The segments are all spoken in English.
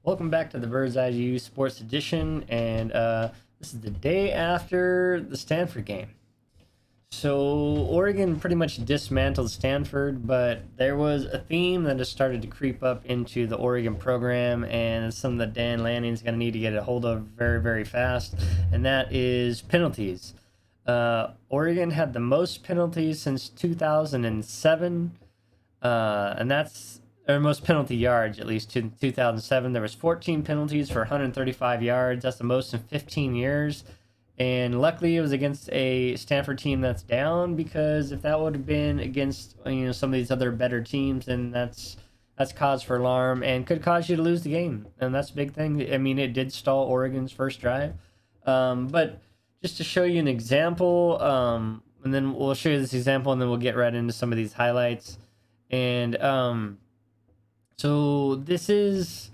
Welcome back to the Bird's Eye View Sports Edition, and this is the day after the Stanford game. So Oregon pretty much dismantled Stanford, but there was a theme that has started to creep up into the Oregon program, and it's something that Dan Lanning's going to need to get a hold of very, very fast, and that is penalties. Oregon had the most penalties since 2007, and that's or most penalty yards, at least in 2007. There was 14 penalties for 135 yards. That's the most in 15 years. And luckily it was against a Stanford team that's down, because if that would have been against some of these other better teams, then that's cause for alarm and could cause you to lose the game. And that's a big thing. I mean, it did stall Oregon's first drive. But just to show you an example, and then we'll show you this example, and then we'll get right into some of these highlights. And so this is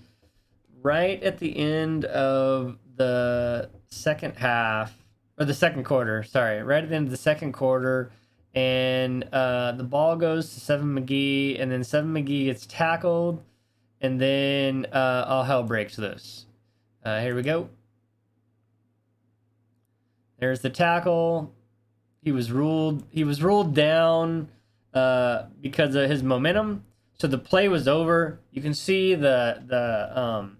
right at the end of the second half, or the second quarter, sorry, right at the end of the second quarter, and the ball goes to Seven McGee, and then Seven McGee gets tackled, and then all hell breaks loose. Here we go. There's the tackle. He was ruled down because of his momentum. So the play was over. You can see the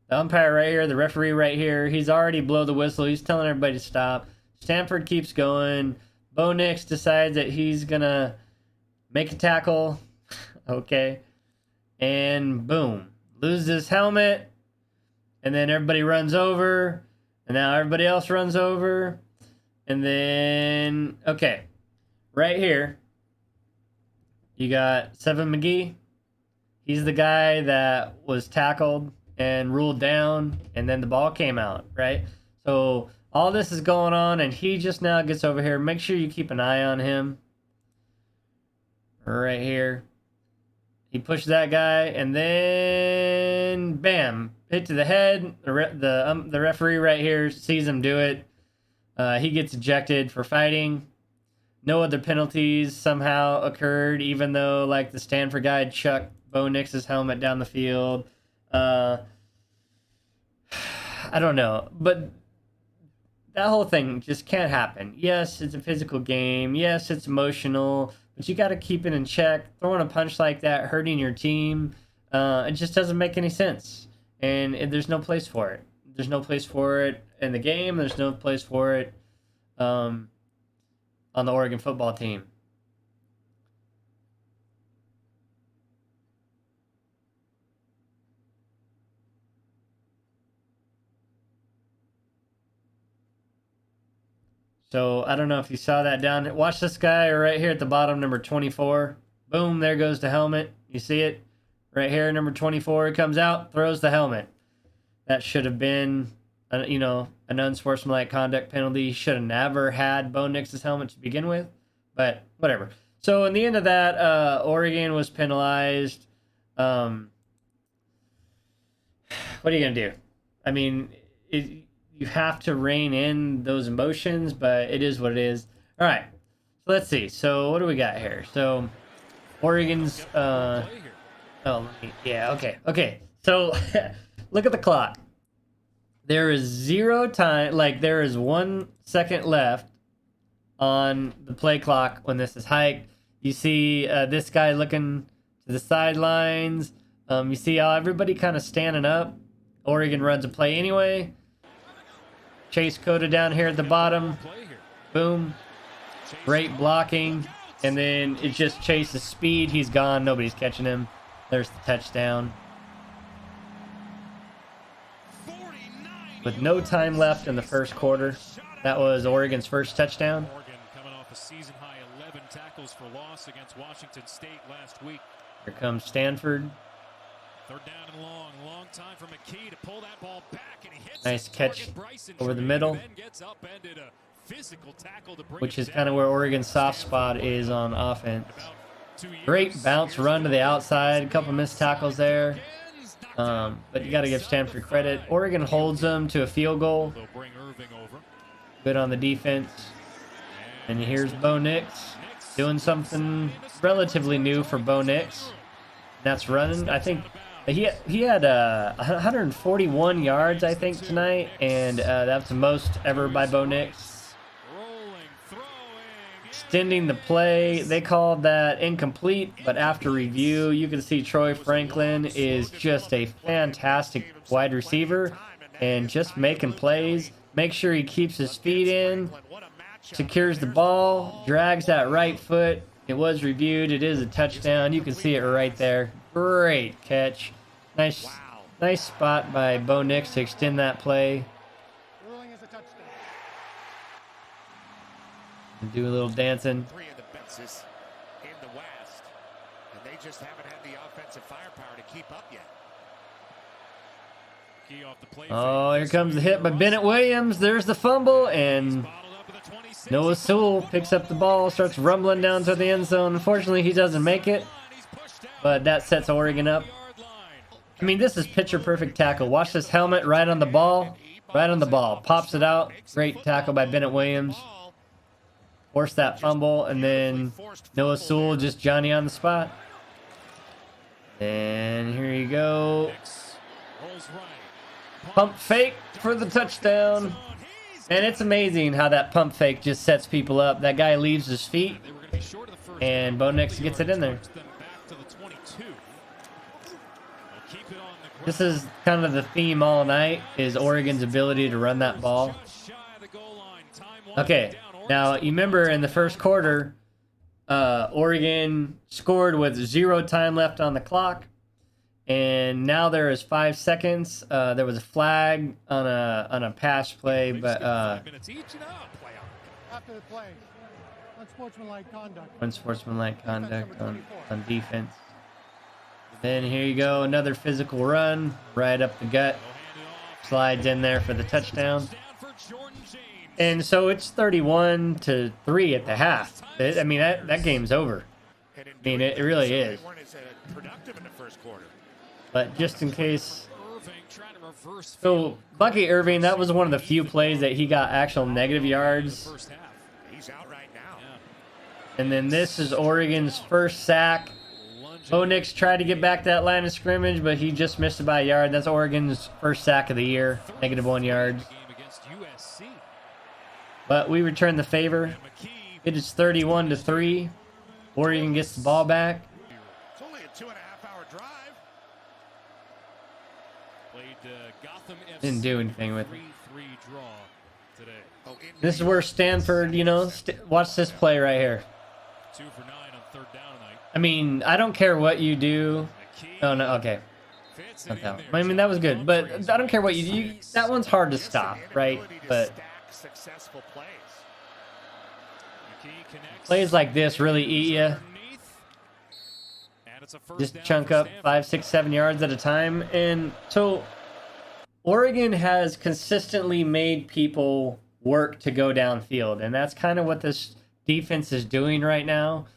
umpire right here, the referee right here. He's already blow the whistle. He's telling everybody to stop. Stanford keeps going. Bo Nix decides that he's gonna make a tackle. Okay, and boom, loses his helmet, and then everybody runs over, and now everybody else runs over, and then okay, right here, you got Seven McGee. He's the guy that was tackled and ruled down, and then the ball came out, right? So all this is going on, and he just now gets over here. Make sure you keep an eye on him. Right here. He pushed that guy, and then bam, hit to the head. The referee right here sees him do it. He gets ejected for fighting. No other penalties somehow occurred, even though like the Stanford guy chucked Bo Nix's helmet down the field. I don't know, but that whole thing just can't happen. Yes, it's a physical game. Yes, it's emotional, but you got to keep it in check. Throwing a punch like that, hurting your team, it just doesn't make any sense. And there's no place for it. There's no place for it in the game. There's no place for it on the Oregon football team. So I don't know if you saw that down. Watch this guy right here at the bottom, number 24. Boom, there goes the helmet. You see it? Right here, number 24. He comes out, throws the helmet. That should have been, an unsportsmanlike conduct penalty. He should have never had Bo Nix's helmet to begin with. But whatever. So in the end of that, Oregon was penalized. What are you going to do? I mean, you have to rein in those emotions, but it is what it is. All right, so let's see. So what do we got here? So Oregon's okay. So look at the clock. There is zero time, like there is 1 second left on the play clock when this is hiked. You see this guy looking to the sidelines. You see how everybody kind of standing up. Oregon runs a play anyway. Chase Cota down here at the bottom. Boom. Great blocking. And then it just chases speed. He's gone. Nobody's catching him. There's the touchdown. With no time left in the first quarter. That was Oregon's first touchdown. Oregon coming off a season-high 11 tackles for loss against Washington State last week. Here comes Stanford. Third down and long time for McKee to pull that ball back, and he hits nice catch over the middle, which is kind of where Oregon's soft spot is on offense. Great bounce run to the outside, a couple missed tackles there, but you got to give Stanford credit. Oregon holds them to a field goal. Good on the defense. And here's Bo Nix doing something relatively new for Bo Nix. That's running. I think He had 141 yards, I think, tonight, and that's the most ever by Bo Nix. Extending the play, they called that incomplete, but after review, you can see Troy Franklin is just a fantastic wide receiver and just making plays. Make sure he keeps his feet in, secures the ball, drags that right foot. It was reviewed. It is a touchdown. You can see it right there. Great catch. Nice spot by Bo Nix to extend that play. Do a little dancing. Three of the best in the West, and they just haven't had the offensive firepower to keep up yet. Oh, here comes the hit by Bennett Williams. There's the fumble, and Noah Sewell picks up the ball, starts rumbling down to the end zone. Unfortunately, he doesn't make it, but that sets Oregon up. I mean, this is picture-perfect tackle. Watch this helmet right on the ball. Right on the ball. Pops it out. Great tackle by Bennett Williams. Forced that fumble, and then Noah Sewell just Johnny on the spot. And here you go. Pump fake for the touchdown. And it's amazing how that pump fake just sets people up. That guy leaves his feet, and Bo Nix gets it in there. This is kind of the theme all night, is Oregon's ability to run that ball. Okay, now you remember in the first quarter, Oregon scored with 0 time left on the clock, and now there is 5 seconds. There was a flag on a pass play, but After the play, unsportsmanlike conduct. Unsportsmanlike conduct on defense. Then here you go, another physical run right up the gut. Slides in there for the touchdown. And so it's 31-3 at the half. I mean, that game's over. I mean, it really is. But just in case. So Bucky Irving, that was one of the few plays that he got actual negative yards. And then this is Oregon's first sack. Bo Nix tried to get back that line of scrimmage, but he just missed it by a yard. That's Oregon's first sack of the year, -1 yards. But we return the favor. It is 31-3. Oregon gets the ball back. It's only a 2.5-hour drive. Didn't do anything with it. This is where Stanford, watch this play right here. 2 for 9 on third down tonight. I mean, I don't care what you do. Oh, no, okay. Not that one. I mean, that was good, but I don't care what you do. That one's hard to stop, right? But plays like this really eat you. Just chunk up 5, 6, 7 yards at a time. And so Oregon has consistently made people work to go downfield, and that's kind of what this defense is doing right now,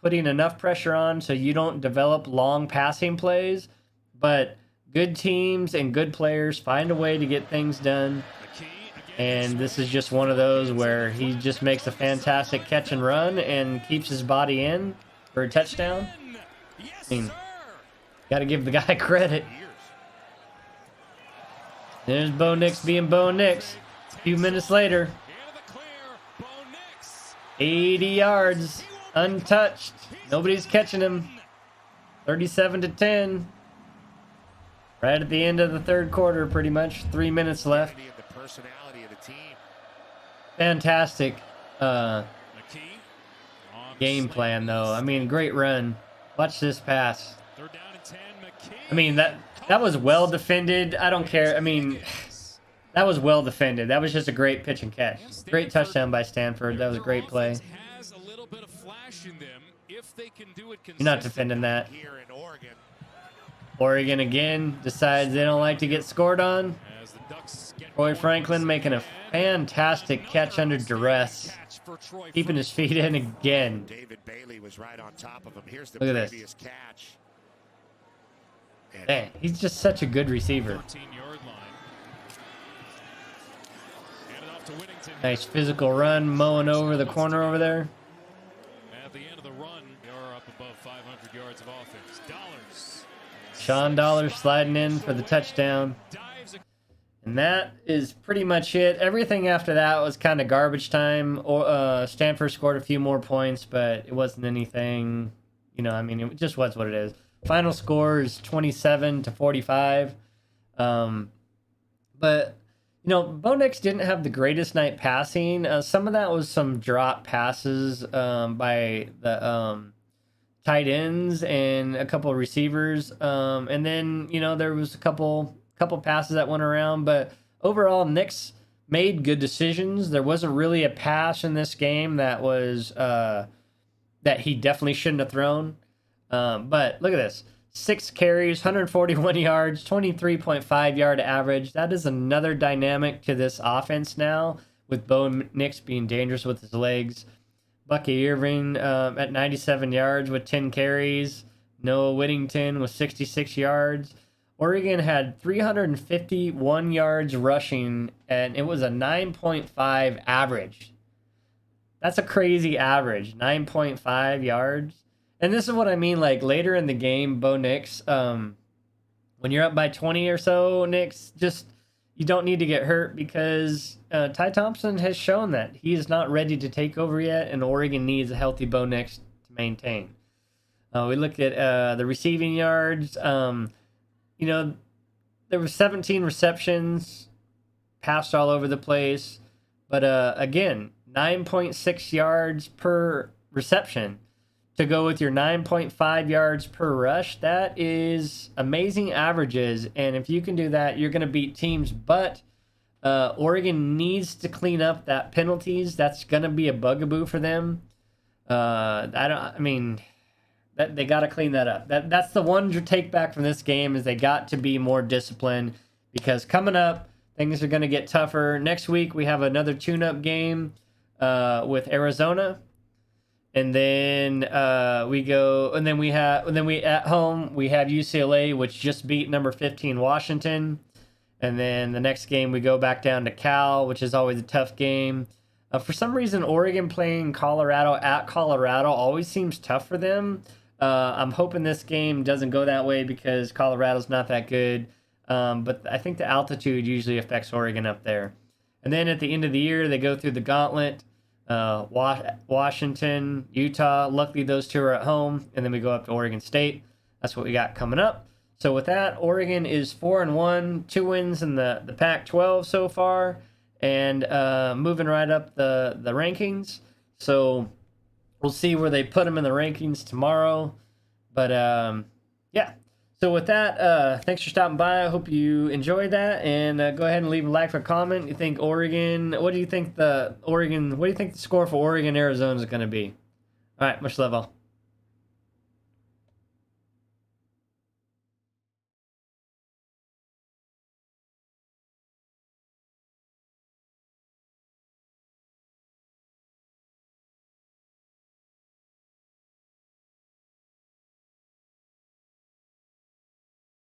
putting enough pressure on so you don't develop long passing plays, but good teams and good players find a way to get things done. And this is just one of those where he just makes a fantastic catch and run and keeps his body in for a touchdown. I mean, got to give the guy credit. There's Bo Nix being Bo Nix. A few minutes later, 80 yards, untouched. Nobody's catching him. 37-10. Right at the end of the third quarter, pretty much. 3 minutes left. Fantastic game plan, though. I mean, great run. Watch this pass. I mean, that was well defended. I don't care. I mean, that was well defended. That was just a great pitch and catch. Great touchdown by Stanford. That was a great play. You're not defending that. Oregon again decides they don't like to get scored on. Troy Franklin making a fantastic catch under duress. Keeping his feet in again. David Bailey was right on top of him. Here's the Look at previous catch. Man, he's just such a good receiver. Nice physical run, mowing over the corner over there. At the end of the run, you're up above 500 yards of offense. Dollars Sean Dollar sliding in for the touchdown. And that is pretty much it. Everything after that was kind of garbage time. Stanford scored a few more points, but it wasn't anything, you know, I mean, it just was what it is. Final score is 27-45. But, you know, Bo Nix didn't have the greatest night passing. Some of that was some drop passes by the tight ends and a couple of receivers. And then, you know, there was a couple passes that went around. But overall, Nix made good decisions. There wasn't really a pass in this game that was that he definitely shouldn't have thrown. But look at this. 6 carries, 141 yards, 23.5 yard average. That is another dynamic to this offense now, with Bo Nix being dangerous with his legs. Bucky Irving at 97 yards with 10 carries. Noah Whittington with 66 yards. Oregon had 351 yards rushing, and it was a 9.5 average. That's a crazy average, 9.5 yards. And this is what I mean, like later in the game, Bo Nix, when you're up by 20 or so, Nix, just you don't need to get hurt because Ty Thompson has shown that he is not ready to take over yet, and Oregon needs a healthy Bo Nix to maintain. We look at the receiving yards. You know, there were 17 receptions, passed all over the place, but again, 9.6 yards per reception. To go with your 9.5 yards per rush, that is amazing averages. And if you can do that, you're going to beat teams. But Oregon needs to clean up that penalties. That's going to be a bugaboo for them. They got to clean that up. That's the one take back from this game is they got to be more disciplined, because coming up, things are going to get tougher. Next week we have another tune-up game with Arizona. And then we at home we have UCLA, which just beat number 15 Washington. And then the next game we go back down to Cal, which is always a tough game. For some reason, Oregon playing Colorado at Colorado always seems tough for them. I'm hoping this game doesn't go that way because Colorado's not that good. But I think the altitude usually affects Oregon up there. And then at the end of the year, they go through the gauntlet. Washington, Utah. Luckily, those two are at home, and then we go up to Oregon State. That's what we got coming up. So with that, Oregon is 4-1, 2 wins in the Pac-12 so far, and moving right up the rankings. So we'll see where they put them in the rankings tomorrow. But yeah. So with that, thanks for stopping by. I hope you enjoyed that, and go ahead and leave a like or comment. You think Oregon? What do you think the score for Oregon Arizona is going to be? All right, much love all.